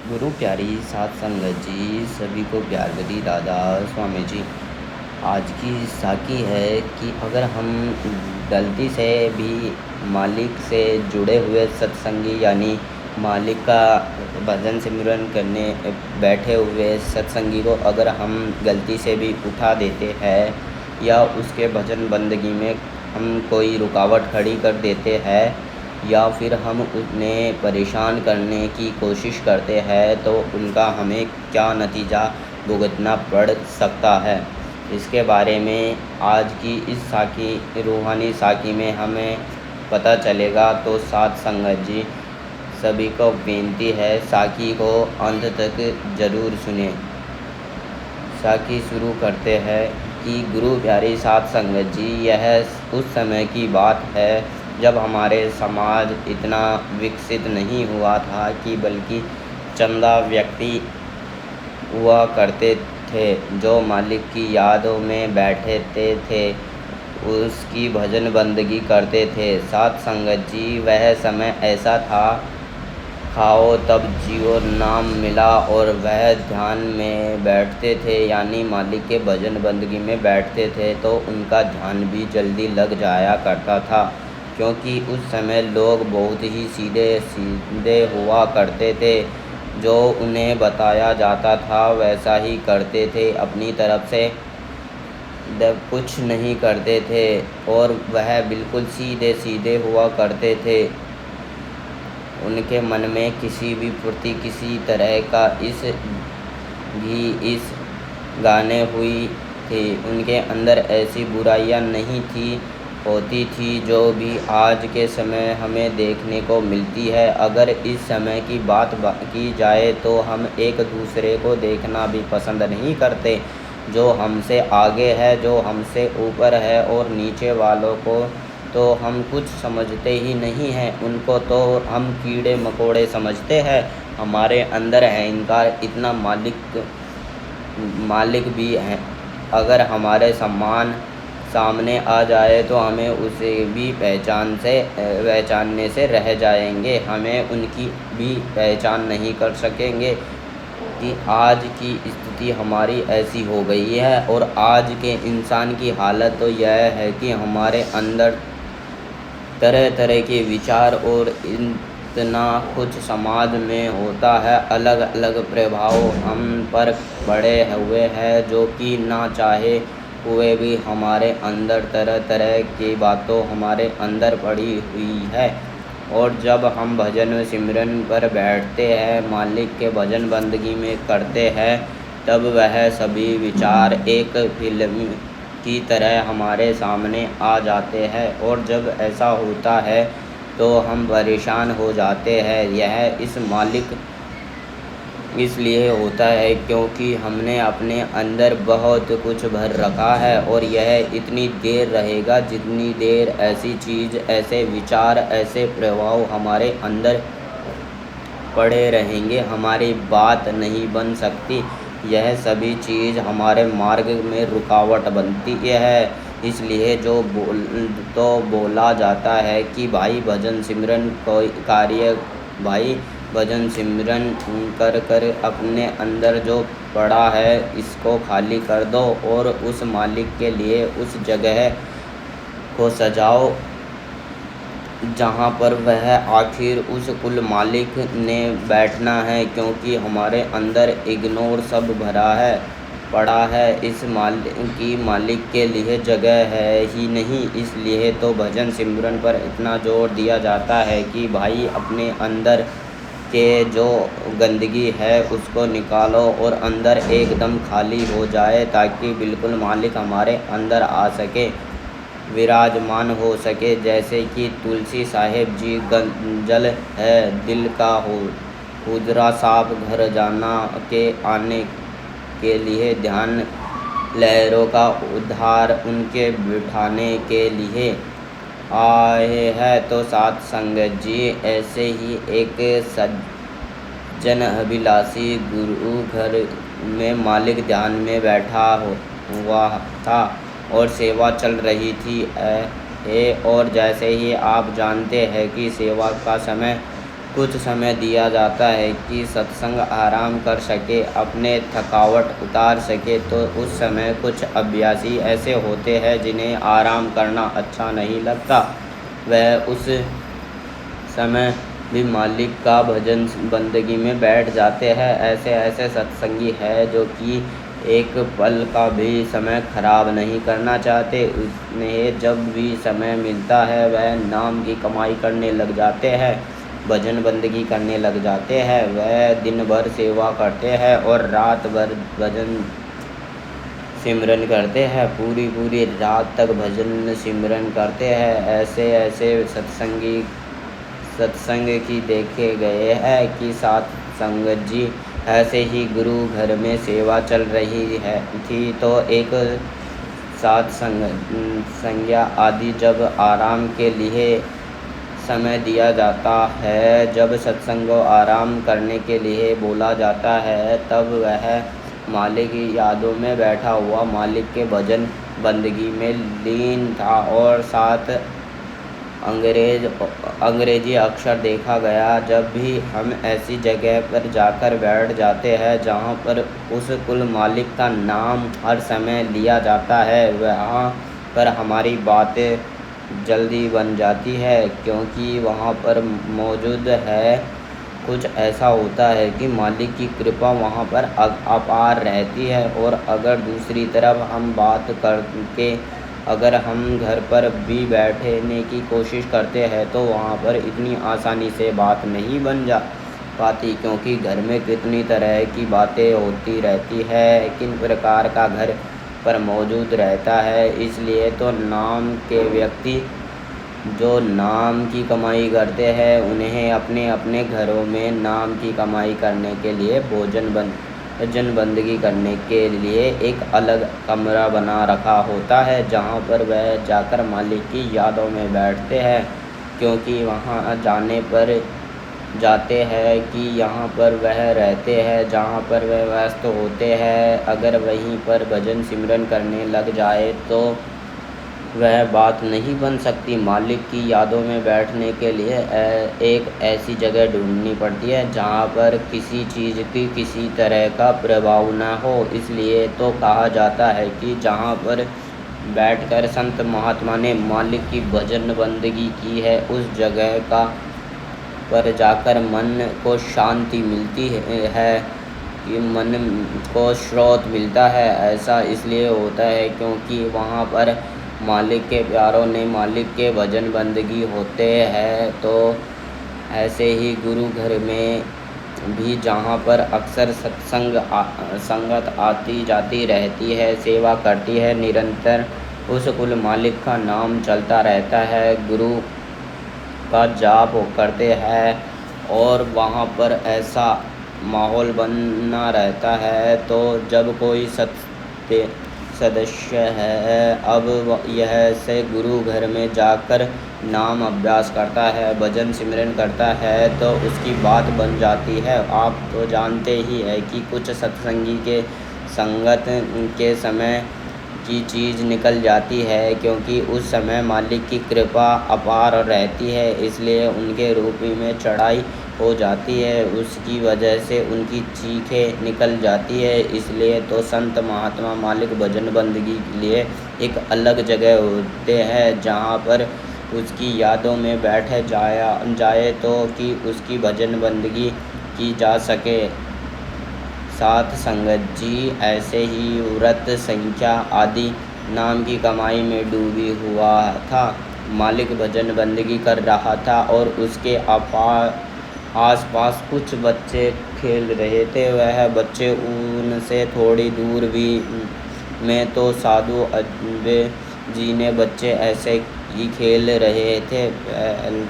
गुरु प्यारी साध संगत जी, सभी को प्यार भरी दादा स्वामी जी। आज की साखी है कि अगर हम गलती से भी मालिक से जुड़े हुए सत्संगी यानी मालिक का भजन सिमरन करने बैठे हुए सत्संगी को अगर हम गलती से भी उठा देते हैं या उसके भजन बंदगी में हम कोई रुकावट खड़ी कर देते हैं या फिर हम उन्हें परेशान करने की कोशिश करते हैं तो उनका हमें क्या नतीजा भुगतना पड़ सकता है, इसके बारे में आज की इस साखी रूहानी साखी में हमें पता चलेगा। तो साथ संगत जी, सभी को बेनती है साखी को अंत तक ज़रूर सुने। साखी शुरू करते हैं कि गुरु प्यारी साध संगत जी, यह उस समय की बात है जब हमारे समाज इतना विकसित नहीं हुआ था कि बल्कि चंदा व्यक्ति हुआ करते थे जो मालिक की यादों में बैठते थे, उसकी भजन बंदगी करते थे। साध संगत जी, वह समय ऐसा था, खाओ तब जियो नाम मिला, और वह ध्यान में बैठते थे यानी मालिक के भजन बंदगी में बैठते थे तो उनका ध्यान भी जल्दी लग जाया करता था, क्योंकि उस समय लोग बहुत ही सीधे सीधे हुआ करते थे। जो उन्हें बताया जाता था वैसा ही करते थे, अपनी तरफ से कुछ नहीं करते थे और वह बिल्कुल सीधे सीधे हुआ करते थे। उनके मन में किसी भी प्रति किसी तरह का इस गाने हुई थी। उनके अंदर ऐसी बुराइयां नहीं थी होती थी जो भी आज के समय हमें देखने को मिलती है। अगर इस समय की बात की जाए तो हम एक दूसरे को देखना भी पसंद नहीं करते। जो हमसे आगे है, जो हमसे ऊपर है और नीचे वालों को तो हम कुछ समझते ही नहीं हैं, उनको तो हम कीड़े मकोड़े समझते हैं। हमारे अंदर अहंकार इतना मालिक भी है, अगर हमारे सम्मान सामने आ जाए तो हमें उसे भी पहचानने से रह जाएंगे, हमें उनकी भी पहचान नहीं कर सकेंगे। कि आज की स्थिति हमारी ऐसी हो गई है और आज के इंसान की हालत तो यह है कि हमारे अंदर तरह तरह के विचार और इतना कुछ समाज में होता है, अलग अलग प्रभाव हम पर पड़े हुए हैं जो कि ना चाहे हुए भी हमारे अंदर तरह तरह की बातों हमारे अंदर पड़ी हुई है। और जब हम भजन सिमरन पर बैठते हैं, मालिक के भजन बंदगी में करते हैं, तब वह सभी विचार एक फिल्म की तरह हमारे सामने आ जाते हैं और जब ऐसा होता है तो हम परेशान हो जाते हैं। यह इस मालिक इसलिए होता है क्योंकि हमने अपने अंदर बहुत कुछ भर रखा है और यह इतनी देर रहेगा जितनी देर ऐसी चीज़, ऐसे विचार, ऐसे प्रभाव हमारे अंदर पड़े रहेंगे, हमारी बात नहीं बन सकती। यह सभी चीज़ हमारे मार्ग में रुकावट बनती है। इसलिए बोला जाता है कि भाई भजन सिमरन कोई कार्य, भाई भजन सिमरन कर कर अपने अंदर जो पड़ा है इसको खाली कर दो और उस मालिक के लिए उस जगह को सजाओ जहाँ पर वह आखिर उस कुल मालिक ने बैठना है, क्योंकि हमारे अंदर इग्नोर सब भरा है पड़ा है, इस मालिक के लिए जगह है ही नहीं। इसलिए तो भजन सिमरन पर इतना जोर दिया जाता है कि भाई अपने अंदर के जो गंदगी है उसको निकालो और अंदर एकदम खाली हो जाए ताकि बिल्कुल मालिक हमारे अंदर आ सके, विराजमान हो सके। जैसे कि तुलसी साहेब जी जल है दिल का हो, हुजरा साफ घर जाना के आने के लिए ध्यान लहरों का उद्धार उनके बिठाने के लिए आए हैं। तो साथ संगत जी, ऐसे ही एक सज्जन अभिलाषी गुरु घर में मालिक ध्यान में बैठा हुआ था और सेवा चल रही थी। और जैसे ही आप जानते हैं कि सेवा का समय कुछ समय दिया जाता है कि सत्संग आराम कर सके, अपने थकावट उतार सके, तो उस समय कुछ अभ्यासी ऐसे होते हैं जिन्हें आराम करना अच्छा नहीं लगता। वह उस समय भी मालिक का भजन बंदगी में बैठ जाते हैं। ऐसे सत्संगी है जो कि एक पल का भी समय खराब नहीं करना चाहते। उन्हें जब भी समय मिलता है वह नाम की कमाई करने लग जाते हैं, भजन बंदगी करने लग जाते हैं। वह दिन भर सेवा करते हैं और रात भर भजन सिमरन करते हैं, पूरी रात तक भजन सिमरन करते हैं। ऐसे सत्संग की देखे गए हैं कि सात संगत जी ऐसे ही गुरु घर में सेवा चल रही है थी, तो एक सात संज्ञा आदि जब आराम के लिए समय दिया जाता है, जब सत्संग को आराम करने के लिए बोला जाता है, तब वह मालिक की यादों में बैठा हुआ मालिक के भजन बंदगी में लीन था। और साथ अंग्रेजी अक्षर देखा गया। जब भी हम ऐसी जगह पर जाकर बैठ जाते हैं जहाँ पर उस कुल मालिक का नाम हर समय लिया जाता है, वहाँ पर हमारी बातें जल्दी बन जाती है, क्योंकि वहाँ पर मौजूद है। कुछ ऐसा होता है कि मालिक की कृपा वहाँ पर अपार रहती है। और अगर दूसरी तरफ हम बात करके अगर हम घर पर भी बैठने की कोशिश करते हैं तो वहाँ पर इतनी आसानी से बात नहीं बन जा पाती, क्योंकि घर में कितनी तरह की बातें होती रहती है, किन प्रकार का घर पर मौजूद रहता है। इसलिए तो नाम के व्यक्ति जो नाम की कमाई करते हैं, उन्हें अपने अपने घरों में नाम की कमाई करने के लिए भजन बंदगी करने के लिए एक अलग कमरा बना रखा होता है, जहाँ पर वह जाकर मालिक की यादों में बैठते हैं। क्योंकि वहाँ जाने पर जाते हैं कि यहाँ पर वह रहते हैं, जहाँ पर वह व्यस्त होते हैं। अगर वहीं पर भजन सिमरन करने लग जाए तो वह बात नहीं बन सकती। मालिक की यादों में बैठने के लिए एक ऐसी जगह ढूंढनी पड़ती है जहाँ पर किसी चीज़ की किसी तरह का प्रभाव ना हो। इसलिए तो कहा जाता है कि जहाँ पर बैठकर संत महात्मा ने मालिक की भजन बंदगी की है, उस जगह का पर जाकर मन को शांति मिलती है, कि मन को स्रोत मिलता है। ऐसा इसलिए होता है क्योंकि वहाँ पर मालिक के प्यारों ने मालिक के भजन बंदगी होते हैं। तो ऐसे ही गुरु घर में भी जहाँ पर अक्सर संगत आती जाती रहती है, सेवा करती है निरंतर, उस कुल मालिक का नाम चलता रहता है, गुरु का जाप करते हैं और वहाँ पर ऐसा माहौल बना रहता है। तो जब कोई सदस्य है अब यह से गुरु घर में जाकर नाम अभ्यास करता है, भजन सिमरन करता है, तो उसकी बात बन जाती है। आप तो जानते ही है कि कुछ सत्संगी के संगत के समय की चीज़ निकल जाती है, क्योंकि उस समय मालिक की कृपा अपार रहती है, इसलिए उनके रूपी में चढ़ाई हो जाती है, उसकी वजह से उनकी चीखें निकल जाती है। इसलिए तो संत महात्मा मालिक भजन बंदगी के लिए एक अलग जगह होते हैं जहाँ पर उसकी यादों में बैठे जाए तो कि उसकी भजन बंदगी की जा सके। सात संगत जी ऐसे ही व्रत संख्या आदि नाम की कमाई में डूबी हुआ था। मालिक भजन बंदगी कर रहा था और उसके आसपास कुछ बच्चे खेल रहे थे। वह बच्चे उनसे थोड़ी दूर भी में तो साधु अजबे जी ने बच्चे ऐसे ही खेल रहे थे।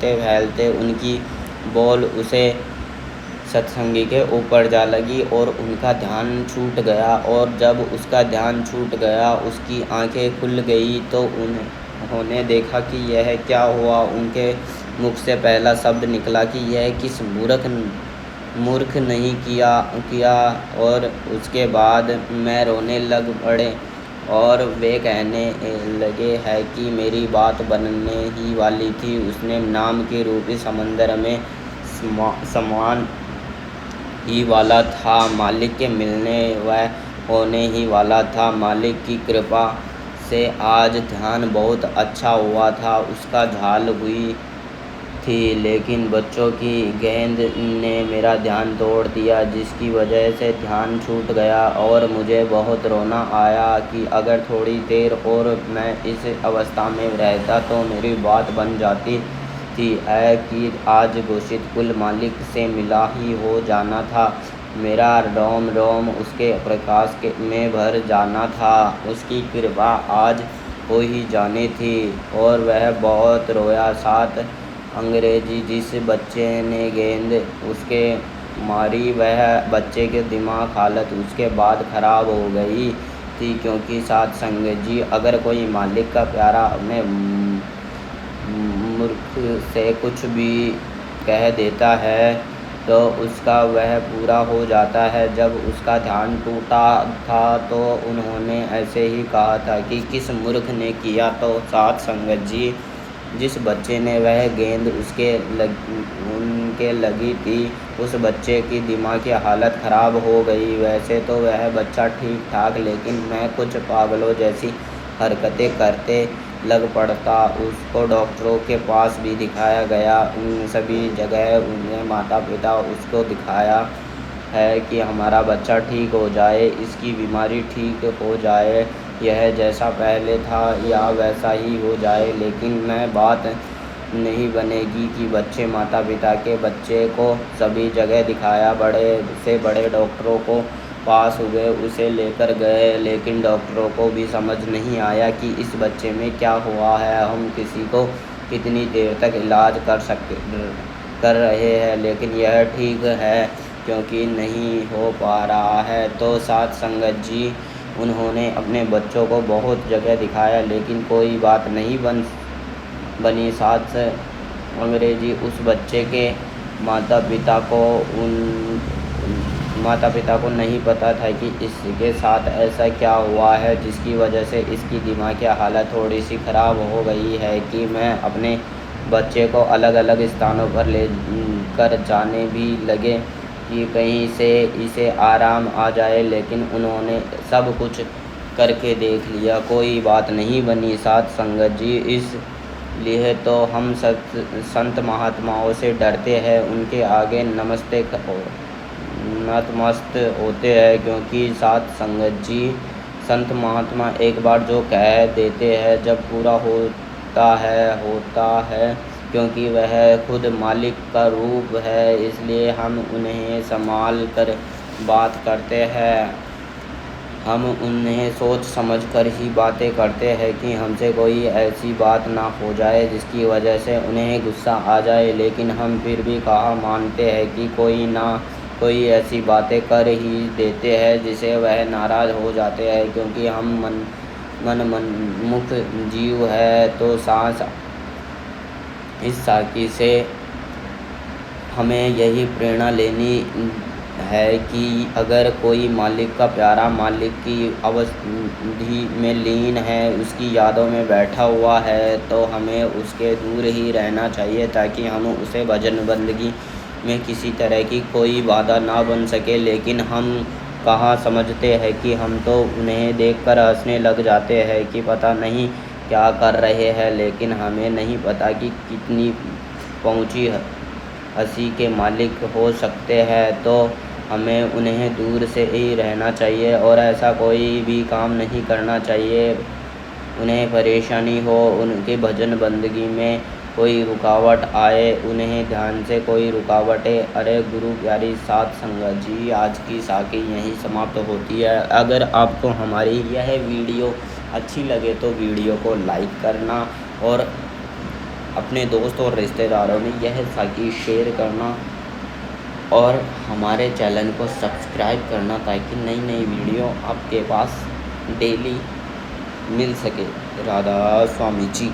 फैलते उनकी बॉल उसे सत्संगी के ऊपर जा लगी और उनका ध्यान छूट गया। और जब उसका ध्यान छूट गया, उसकी आंखें खुल गई तो उन्होंने देखा कि यह क्या हुआ। उनके मुख से पहला शब्द निकला कि यह किस मूर्ख नहीं किया। और उसके बाद मैं रोने लग पड़े और वे कहने लगे है कि मेरी बात बनने ही वाली थी। उसने नाम के रूपी समंदर में सामान ही वाला था। मालिक के मिलने व होने ही वाला था। मालिक की कृपा से आज ध्यान बहुत अच्छा हुआ था। उसका झाल हुई थी, लेकिन बच्चों की गेंद ने मेरा ध्यान तोड़ दिया, जिसकी वजह से ध्यान छूट गया और मुझे बहुत रोना आया कि अगर थोड़ी देर और मैं इस अवस्था में रहता तो मेरी बात बन जाती थी कि आज घोषित कुल मालिक से मिला ही हो जाना था। मेरा रोम रोम उसके प्रकाश में भर जाना था। उसकी कृपा आज हो ही जानी थी और वह बहुत रोया। साथ अंग्रेजी जिस बच्चे ने गेंद उसके मारी, वह बच्चे के दिमाग हालत उसके बाद ख़राब हो गई थी, क्योंकि साथ संगत जी, अगर कोई मालिक का प्यारा अपने मूर्ख से कुछ भी कह देता है तो उसका वह पूरा हो जाता है। जब उसका ध्यान टूटा था तो उन्होंने ऐसे ही कहा था कि किस मूर्ख ने किया। तो साथ संगत जी, जिस बच्चे ने वह गेंद उनके लगी थी, उस बच्चे की दिमाग की हालत ख़राब हो गई। वैसे तो वह बच्चा ठीक ठाक, लेकिन मैं कुछ पागलों जैसी हरकतें करते लग पड़ता। उसको डॉक्टरों के पास भी दिखाया गया। उन सभी जगह उन्हें माता पिता उसको दिखाया है कि हमारा बच्चा ठीक हो जाए, इसकी बीमारी ठीक हो जाए, यह जैसा पहले था या वैसा ही हो जाए। लेकिन मैं बात नहीं बनेगी कि बच्चे माता पिता के बच्चे को सभी जगह दिखाया। बड़े से बड़े डॉक्टरों को पास हुए, उसे लेकर गए, लेकिन डॉक्टरों को भी समझ नहीं आया कि इस बच्चे में क्या हुआ है। हम किसी को कितनी देर तक इलाज कर रहे हैं, लेकिन यह ठीक है क्योंकि नहीं हो पा रहा है। तो साथ संगत जी, उन्होंने अपने बच्चों को बहुत जगह दिखाया, लेकिन कोई बात नहीं बनी। साथ अंग्रेजी उस बच्चे के माता पिता को नहीं पता था कि इसके साथ ऐसा क्या हुआ है, जिसकी वजह से इसकी दिमागी हालत थोड़ी सी ख़राब हो गई है कि मैं अपने बच्चे को अलग अलग स्थानों पर ले कर जाने भी लगे कि कहीं से इसे आराम आ जाए, लेकिन उन्होंने सब कुछ करके देख लिया, कोई बात नहीं बनी। साथ संगत जी, इसलिए तो हम संत महात्माओं से डरते हैं, उनके आगे नतमस्त होते हैं, क्योंकि साथ संगत जी, संत महात्मा एक बार जो कह देते हैं जब पूरा होता है, क्योंकि वह खुद मालिक का रूप है, इसलिए हम उन्हें संभाल कर बात करते हैं। हम उन्हें सोच समझ कर ही बातें करते हैं कि हमसे कोई ऐसी बात ना हो जाए जिसकी वजह से उन्हें गुस्सा आ जाए, लेकिन हम फिर भी कहा मानते हैं कि कोई ऐसी बातें कर ही देते हैं जिसे वह नाराज़ हो जाते हैं, क्योंकि हम मनमुख जीव है। तो इस साकी से हमें यही प्रेरणा लेनी है कि अगर कोई मालिक का प्यारा मालिक की अवधि में लीन है, उसकी यादों में बैठा हुआ है, तो हमें उसके दूर ही रहना चाहिए, ताकि हम उसे भजन बंदगी में किसी तरह की कोई बाधा ना बन सके। लेकिन हम कहाँ समझते हैं कि हम तो उन्हें देखकर हंसने लग जाते हैं कि पता नहीं क्या कर रहे हैं, लेकिन हमें नहीं पता कि कितनी पहुँची हंसी के मालिक हो सकते हैं। तो हमें उन्हें दूर से ही रहना चाहिए और ऐसा कोई भी काम नहीं करना चाहिए उन्हें परेशानी हो, उनके भजन बंदगी में कोई रुकावट आए, उन्हें ध्यान से कोई रुकावटें। अरे गुरु प्यारी साथ संगत जी, आज की साकी यहीं समाप्त होती है। अगर आपको हमारी यह वीडियो अच्छी लगे तो वीडियो को लाइक करना और अपने दोस्त और रिश्तेदारों में यह साकी शेयर करना और हमारे चैनल को सब्सक्राइब करना, ताकि नई नई वीडियो आपके पास डेली मिल सके। राधा स्वामी जी।